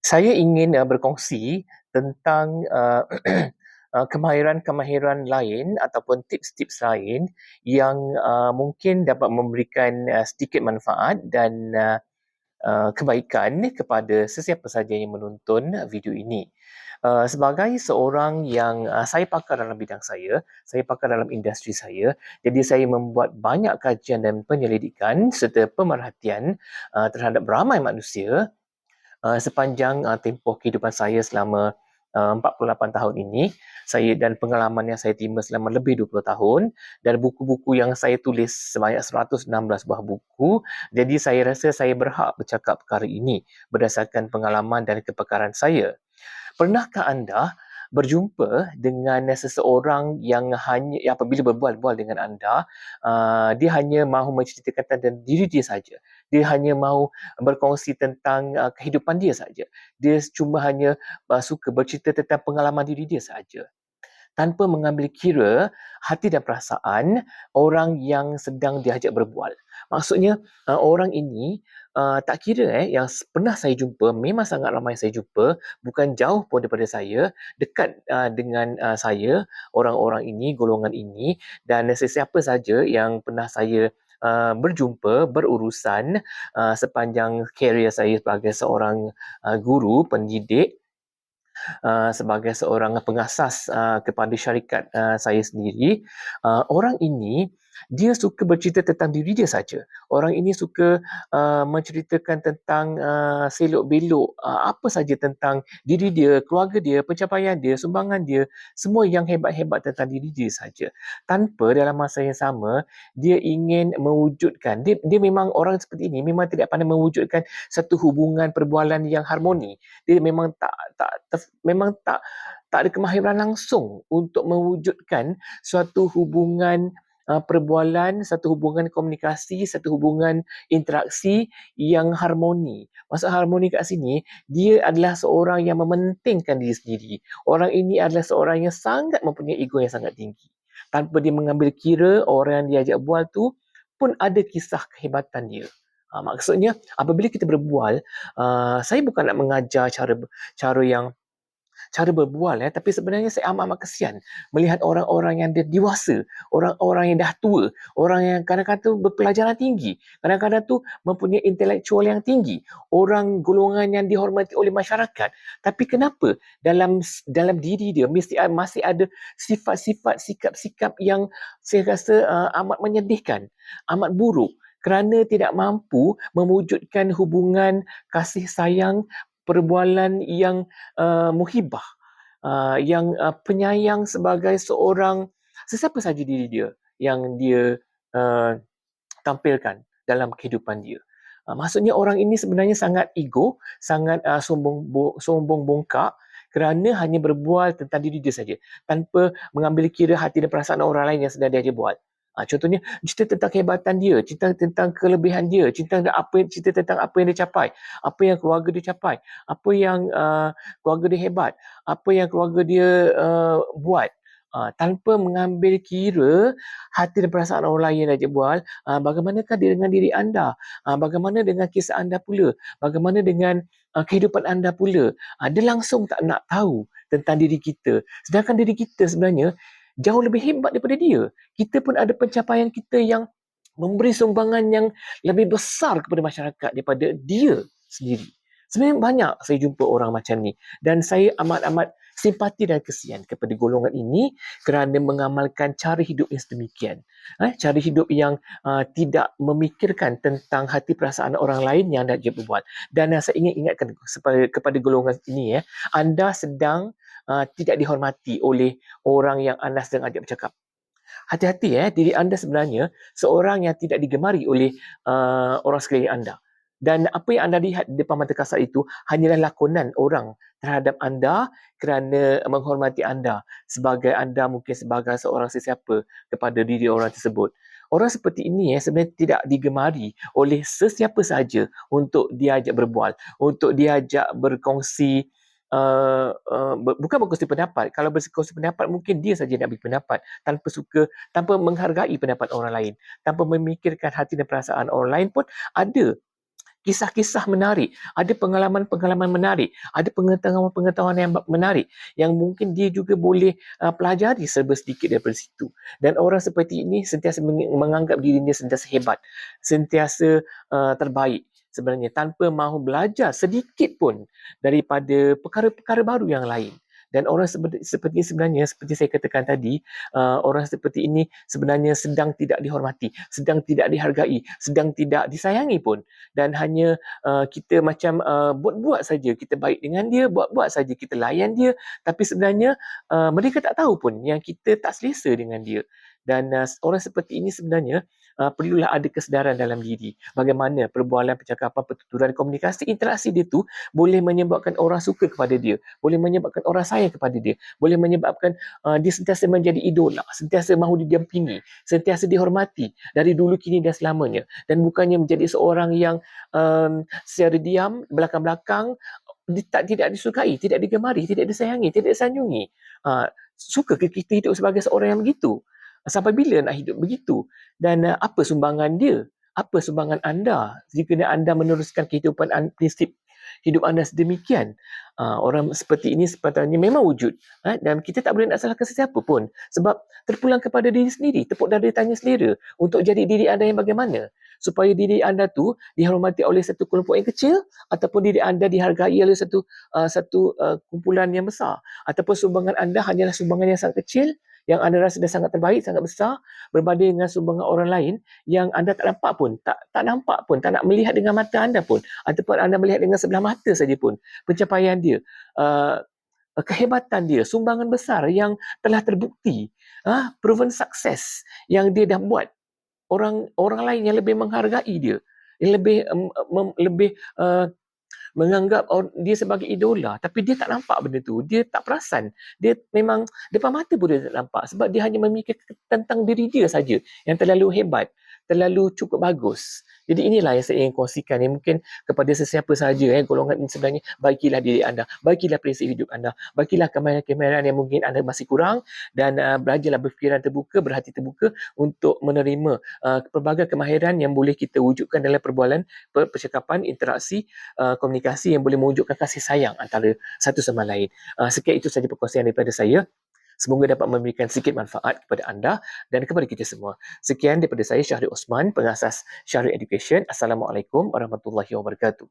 Saya ingin berkongsi tentang kemahiran-kemahiran lain ataupun tips-tips lain yang mungkin dapat memberikan sedikit manfaat dan kebaikan kepada sesiapa sahaja yang menonton video ini. Sebagai seorang yang saya pakar dalam bidang saya pakar dalam industri saya, jadi saya membuat banyak kajian dan penyelidikan serta pemerhatian terhadap ramai manusia sepanjang tempoh kehidupan saya selama 48 tahun ini, saya dan pengalaman yang saya terima selama lebih 20 tahun dan buku-buku yang saya tulis sebanyak 116 buah buku. Jadi saya rasa saya berhak bercakap perkara ini berdasarkan pengalaman dan kepakaran saya. Pernahkah anda berjumpa dengan seseorang yang hanya apabila berbual-bual dengan anda, dia hanya mahu menceritakan tentang diri dia saja. Dia hanya mahu berkongsi tentang kehidupan dia saja. Dia cuma hanya suka bercerita tentang pengalaman diri dia saja, tanpa mengambil kira hati dan perasaan orang yang sedang diajak berbual. Maksudnya orang ini tak kira yang pernah saya jumpa, memang sangat ramai saya jumpa, bukan jauh pun daripada saya, dekat dengan saya, orang-orang ini, golongan ini, dan sesiapa saja yang pernah saya berjumpa, berurusan sepanjang karier saya sebagai seorang guru, pendidik, sebagai seorang pengasas kepada syarikat saya sendiri. Orang ini dia suka bercerita tentang diri dia saja. Orang ini suka menceritakan tentang selok-belok apa saja tentang diri dia, keluarga dia, pencapaian dia, sumbangan dia, semua yang hebat-hebat tentang diri dia saja. Tanpa dalam masa yang sama dia ingin mewujudkan, dia memang orang seperti ini memang tidak pandai mewujudkan satu hubungan perbualan yang harmoni. Dia memang memang tak ada kemahiran langsung untuk mewujudkan suatu hubungan perbualan, satu hubungan komunikasi, satu hubungan interaksi yang harmoni. Maksud harmoni kat sini, dia adalah seorang yang mementingkan diri sendiri. Orang ini adalah seorang yang sangat mempunyai ego yang sangat tinggi. Tanpa dia mengambil kira orang yang diajak bual tu pun ada kisah kehebatan dia. Maksudnya apabila kita berbual, saya bukan nak mengajar cara yang cara berbual tapi sebenarnya saya amat-amat kesian melihat orang-orang yang dewasa, orang-orang yang dah tua, orang yang kadang-kadang tu berpelajaran tinggi, kadang-kadang tu mempunyai intelektual yang tinggi, orang golongan yang dihormati oleh masyarakat. Tapi kenapa dalam diri dia masih ada sifat-sifat, sikap-sikap yang saya rasa amat menyedihkan, amat buruk kerana tidak mampu mewujudkan hubungan kasih sayang, perbualan yang muhibah, yang penyayang sebagai seorang sesiapa saja diri dia yang dia uh, tampilkan dalam kehidupan dia. Maksudnya orang ini sebenarnya sangat ego, sangat sombong bongkak kerana hanya berbual tentang diri dia saja tanpa mengambil kira hati dan perasaan orang lain yang sedang dia buat. Contohnya cerita tentang kehebatan dia, cerita tentang kelebihan dia, cerita tentang apa yang dia capai, apa yang keluarga dia capai, apa yang keluarga dia hebat, apa yang keluarga dia buat. Tanpa mengambil kira hati dan perasaan orang lain yang dia bual, bagaimanakah dengan diri anda, bagaimana dengan kisah anda pula, bagaimana dengan kehidupan anda pula. Dia langsung tak nak tahu tentang diri kita, sedangkan diri kita sebenarnya jauh lebih hebat daripada dia. Kita pun ada pencapaian kita yang memberi sumbangan yang lebih besar kepada masyarakat daripada dia sendiri. Sebenarnya banyak saya jumpa orang macam ni dan saya amat-amat simpati dan kesian kepada golongan ini kerana mengamalkan cara hidup yang sedemikian. Cara hidup yang tidak memikirkan tentang hati perasaan orang lain yang anda berbuat. Dan saya ingin ingatkan kepada golongan ini, anda sedang tidak dihormati oleh orang yang anda sedang ajak bercakap. Hati-hati diri anda sebenarnya seorang yang tidak digemari oleh orang sekeliling anda. Dan apa yang anda lihat di depan mata kasar itu hanyalah lakonan orang terhadap anda kerana menghormati anda sebagai anda mungkin sebagai seorang sesiapa kepada diri orang tersebut. Orang seperti ini sebenarnya tidak digemari oleh sesiapa saja untuk diajak berbual, untuk diajak berkongsi, bukan berkongsi pendapat. Kalau berkongsi pendapat mungkin dia saja nak beri pendapat tanpa menghargai pendapat orang lain, tanpa memikirkan hati dan perasaan orang lain pun ada kisah-kisah menarik, ada pengalaman-pengalaman menarik, ada pengetahuan-pengetahuan yang menarik yang mungkin dia juga boleh pelajari serba sedikit daripada situ. Dan orang seperti ini sentiasa menganggap dirinya sentiasa hebat, sentiasa terbaik sebenarnya, tanpa mahu belajar sedikit pun daripada perkara-perkara baru yang lain. Dan orang seperti sebenarnya, seperti saya katakan tadi, orang seperti ini sebenarnya sedang tidak dihormati, sedang tidak dihargai, sedang tidak disayangi pun. Dan hanya kita macam buat-buat saja kita baik dengan dia, buat-buat saja kita layan dia, tapi sebenarnya mereka tak tahu pun yang kita tak selesa dengan dia. Dan orang seperti ini sebenarnya perlulah ada kesedaran dalam diri. Bagaimana perbualan, percakapan, pertuturan, komunikasi, interaksi dia tu boleh menyebabkan orang suka kepada dia, boleh menyebabkan orang sayang kepada dia, boleh menyebabkan dia sentiasa menjadi idola, sentiasa mahu didampingi, sentiasa dihormati dari dulu, kini dan selamanya. Dan bukannya menjadi seorang yang secara diam, belakang-belakang, tidak disukai, tidak digemari, tidak disayangi, tidak disanjungi. Suka ke kita hidup sebagai seorang yang begitu? Sampai bila nak hidup begitu? Dan apa sumbangan dia? Apa sumbangan anda jika anda meneruskan kehidupan prinsip hidup anda sedemikian? Orang seperti ini sepatutnya memang wujud, dan kita tak boleh nak salahkan sesiapa pun, sebab terpulang kepada diri sendiri. Tepuk dada tanya sendiri untuk jadi diri anda yang bagaimana, supaya diri anda tu dihormati oleh satu kelompok yang kecil, ataupun diri anda dihargai oleh satu kumpulan yang besar, ataupun sumbangan anda hanyalah sumbangan yang sangat kecil yang anda rasa dah sangat terbaik, sangat besar berbanding dengan sumbangan orang lain yang anda tak nampak pun, tak nampak pun, tak nak melihat dengan mata anda pun, ataupun anda melihat dengan sebelah mata saja pun pencapaian dia, kehebatan dia, sumbangan besar yang telah terbukti, proven success yang dia dah buat. Orang lain yang lebih menghargai dia, yang lebih menganggap dia sebagai idola, tapi dia tak nampak benda tu, dia tak perasan, dia memang depan mata pun dia tak nampak, sebab dia hanya memikirkan tentang diri dia saja yang terlalu hebat, terlalu cukup bagus. Jadi inilah yang saya ingin kongsikan, yang mungkin kepada sesiapa sahaja golongan ini sebenarnya, baikilah diri anda, baikilah prinsip hidup anda, baikilah kemahiran-kemahiran yang mungkin anda masih kurang, dan belajarlah berfikiran terbuka, berhati terbuka untuk menerima pelbagai kemahiran yang boleh kita wujudkan dalam perbualan, percakapan, interaksi, komunikasi yang boleh mewujudkan kasih sayang antara satu sama lain. Sekian itu sahaja perkongsian daripada saya. Semoga dapat memberikan sedikit manfaat kepada anda dan kepada kita semua. Sekian daripada saya, Syahrir Osman, pengasas Syahrir Education. Assalamualaikum warahmatullahi wabarakatuh.